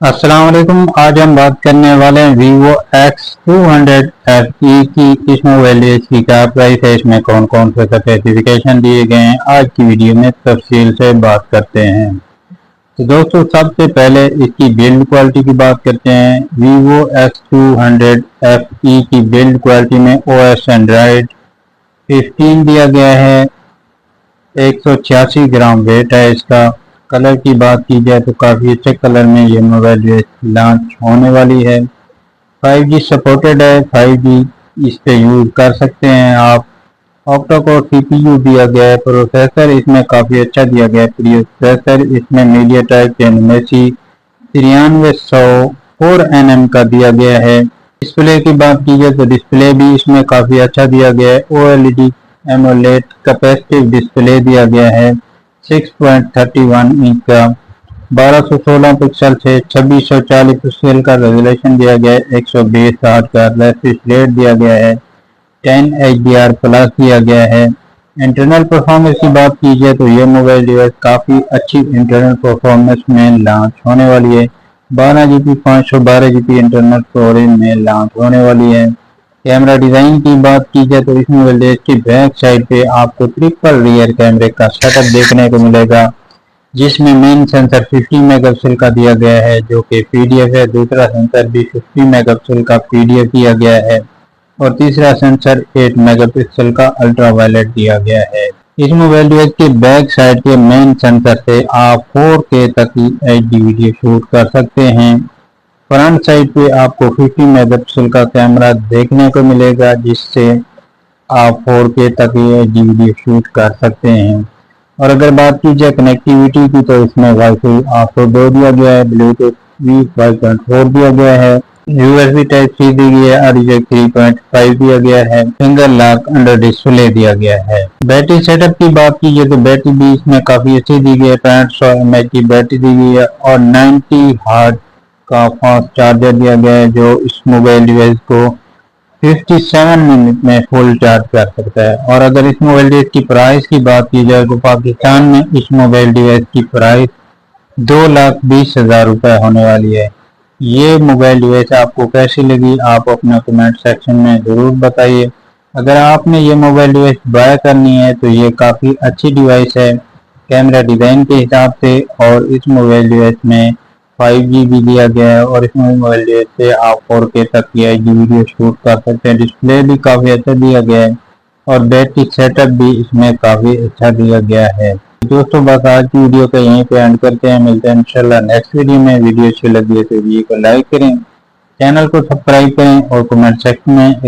अस्सलाम वालेकुम। आज हम बात करने वाले हैं Vivo X200 FE की। इस मोबाइल की क्या प्राइस है, इसमें कौन कौन से स्पेसिफिकेशन दिए गए हैं, आज की वीडियो में तफसील से बात करते हैं। तो दोस्तों, सबसे पहले इसकी बिल्ड क्वालिटी की बात करते हैं। Vivo X200 FE की बिल्ड क्वालिटी में OS Android 15 दिया गया है। 186 ग्राम वेट है इसका। कलर की बात की जाए तो काफ़ी अच्छे कलर में ये मोबाइल लॉन्च होने वाली है। 5G सपोर्टेड है, 5G इस पे यूज़ कर सकते हैं आप। ऑक्टा कोर CPU दिया गया है। प्रोसेसर इसमें काफ़ी अच्छा दिया गया है। प्रोसेसर इसमें मीडियाटेक Dimensity 9300 4nm का दिया गया है। डिस्प्ले की बात की जाए तो डिस्प्ले भी इसमें काफ़ी अच्छा दिया गया है। OLED एमोलेड कैपेसिटिव डिस्प्ले दिया गया है। 6.31 इंच का 1216 पिक्सल से 2640 पिक्सल का रेजोल्यूशन दिया गया है। 120 का रिफ्रेश रेट दिया गया है। 10 HDR प्लस दिया गया है। इंटरनल परफॉर्मेंस की बात की जाए तो ये मोबाइल डिवाइस काफ़ी अच्छी इंटरनल परफॉर्मेंस में लॉन्च होने वाली है। 12GB 512GB इंटरनल स्टोरेज में लॉन्च होने वाली है। कैमरा डिज़ाइन की बात की जाए तो इस मोबाइल की बैक साइड पे आपको ट्रिपल रियर कैमरे का सेटअप देखने को मिलेगा, जिसमें मेन सेंसर 50 मेगापिक्सल का दिया गया है जो कि PDF है। दूसरा सेंसर भी 50 मेगापिक्सल का PDF दिया गया है और तीसरा सेंसर 8 मेगापिक्सल का अल्ट्रा वायलेट दिया गया है। इस मोबाइल डिवाइस के बैक साइड के मेन सेंसर से आप 4K तक की HD वीडियो शूट कर सकते हैं। फ्रंट साइड पे आपको 50 मेगापिक्सल का कैमरा देखने को मिलेगा, जिससे आप 4K तक ये वीडियो शूट कर सकते हैं। और अगर बात की जाए कनेक्टिविटी की तो इसमें वाईफाई 802 दिया गया है, ब्लूटूथ भी 5.4 दिया गया है, USB Type-C दी गई है, RJ 3.5 दिया गया है, फिंगर लॉक अंडर डिस्प्ले दिया गया है। बैटरी सेटअप की बात की जाए तो बैटरी भी इसमें काफ़ी अच्छी दी गई है। 6500 mAh की बैटरी दी गई है और 90 वाट का फास्ट चार्जर दिया गया है, जो इस मोबाइल डिवाइस को 57 मिनट में फुल चार्ज कर सकता है। और अगर इस मोबाइल डिवाइस की प्राइस की बात की जाए तो पाकिस्तान में इस मोबाइल डिवाइस की प्राइस 2,20,000 रुपये होने वाली है। ये मोबाइल डिवाइस आपको कैसी लगी, आप अपना कमेंट सेक्शन में ज़रूर बताइए। अगर आपने ये मोबाइल डिवाइस बाय करनी है तो ये काफ़ी अच्छी डिवाइस है कैमरा डिज़ाइन के हिसाब से। और इस मोबाइल डिवाइस में 5G भी दिया गया है और इसमें मोबाइल डिवाइस से आप 4K तक की HD वीडियो शूट कर सकते हैं। डिस्प्ले भी काफ़ी अच्छा दिया गया है और बैटरी सेटअप भी इसमें काफ़ी अच्छा दिया गया है। दोस्तों, बस आज की वीडियो को यहीं पे एंड करते हैं। मिलते हैं इंशाल्लाह नेक्स्ट वीडियो में। वीडियो अच्छी लगी है तो वीडियो को लाइक करें, चैनल को सब्सक्राइब करें और कमेंट सेक्शन में